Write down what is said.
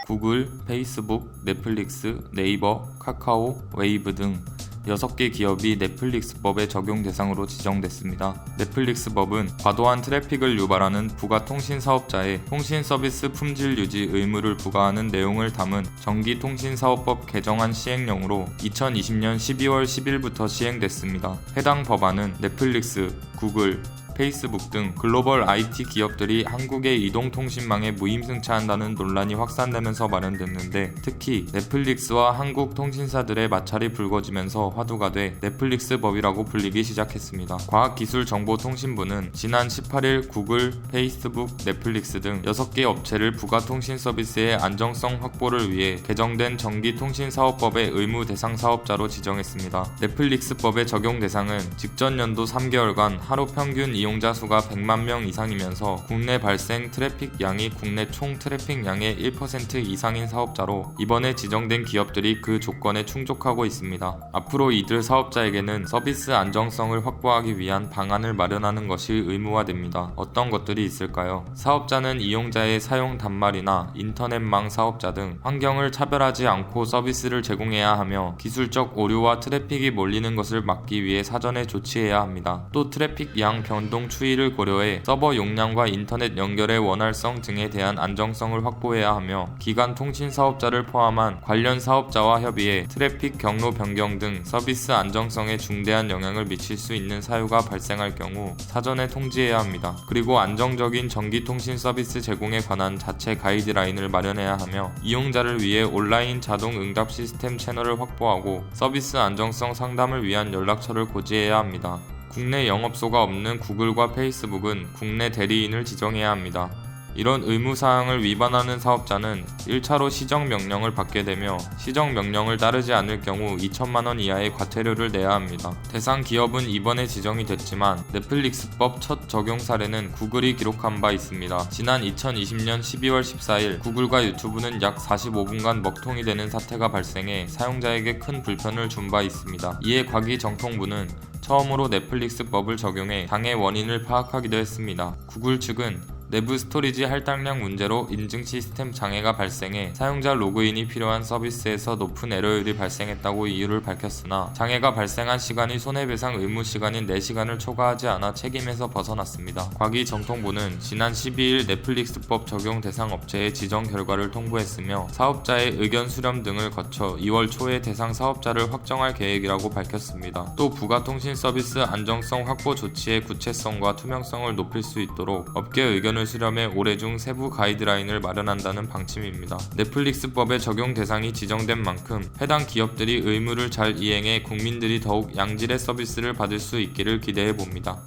구글, 페이스북, 넷플릭스, 네이버, 카카오, 웨이브 등 6개 기업이 넷플릭스법의 적용 대상으로 지정됐습니다. 넷플릭스법은 과도한 트래픽을 유발하는 부가 통신 사업자의 통신 서비스 품질 유지 의무를 부과하는 내용을 담은 정기통신사업법 개정안 시행령으로 2020년 12월 10일부터 시행됐습니다. 해당 법안은 넷플릭스, 구글, 페이스북 등 글로벌 IT 기업들이 한국의 이동통신망에 무임승차한다는 논란이 확산되면서 마련됐는데, 특히 넷플릭스와 한국 통신사들의 마찰이 불거지면서 화두가 돼 넷플릭스법이라고 불리기 시작했습니다. 과학기술정보통신부는 지난 18일 구글, 페이스북, 넷플릭스 등 6개 업체를 부가통신 서비스의 안정성 확보를 위해 개정된 정기통신사업법의 의무 대상 사업자로 지정했습니다. 넷플릭스법의 적용 대상은 직전 연도 3개월간 하루 평균 이용자 수가 100만 명 이상이면서 국내 발생 트래픽 양이 국내 총 트래픽 양의 1% 이상인 사업자로, 이번에 지정된 기업들이 그 조건에 충족하고 있습니다. 앞으로 이들 사업자에게는 서비스 안정성을 확보하기 위한 방안을 마련하는 것이 의무화됩니다. 어떤 것들이 있을까요? 사업자는 이용자의 사용 단말이나 인터넷망 사업자 등 환경을 차별하지 않고 서비스를 제공해야 하며, 기술적 오류와 트래픽이 몰리는 것을 막기 위해 사전에 조치해야 합니다. 또 트래픽 양 변동 추이를 고려해 서버 용량과 인터넷 연결의 원활성 등에 대한 안정성을 확보해야 하며, 기간 통신 사업자를 포함한 관련 사업자와 협의해 트래픽 경로 변경 등 서비스 안정성에 중대한 영향을 미칠 수 있는 사유가 발생할 경우 사전에 통지해야 합니다. 그리고 안정적인 전기통신 서비스 제공에 관한 자체 가이드라인을 마련해야 하며, 이용자를 위해 온라인 자동 응답 시스템 채널을 확보하고 서비스 안정성 상담을 위한 연락처를 고지해야 합니다. 국내 영업소가 없는 구글과 페이스북은 국내 대리인을 지정해야 합니다. 이런 의무사항을 위반하는 사업자는 1차로 시정명령을 받게 되며, 시정명령을 따르지 않을 경우 2천만 원 이하의 과태료를 내야 합니다. 대상 기업은 이번에 지정이 됐지만 넷플릭스법 첫 적용 사례는 구글이 기록한 바 있습니다. 지난 2020년 12월 14일 구글과 유튜브는 약 45분간 먹통이 되는 사태가 발생해 사용자에게 큰 불편을 준 바 있습니다. 이에 과기정통부는 처음으로 넷플릭스법을 적용해 장애 원인을 파악하기도 했습니다. 구글 측은 내부 스토리지 할당량 문제로 인증 시스템 장애가 발생해 사용자 로그인이 필요한 서비스에서 높은 에러율이 발생했다고 이유를 밝혔으나, 장애가 발생한 시간이 손해배상 의무 시간인 4시간을 초과하지 않아 책임에서 벗어났습니다. 과기정통부는 지난 12일 넷플릭스법 적용 대상 업체의 지정 결과를 통보했으며, 사업자의 의견 수렴 등을 거쳐 2월 초에 대상 사업자를 확정할 계획이라고 밝혔습니다. 또 부가통신 서비스 안정성 확보 조치의 구체성과 투명성을 높일 수 있도록 업계 의견을 수렴해 올해 중 세부 가이드라인을 마련한다는 방침입니다. 넷플릭스법의 적용 대상이 지정된 만큼 해당 기업들이 의무를 잘 이행해 국민들이 더욱 양질의 서비스를 받을 수 있기를 기대해 봅니다.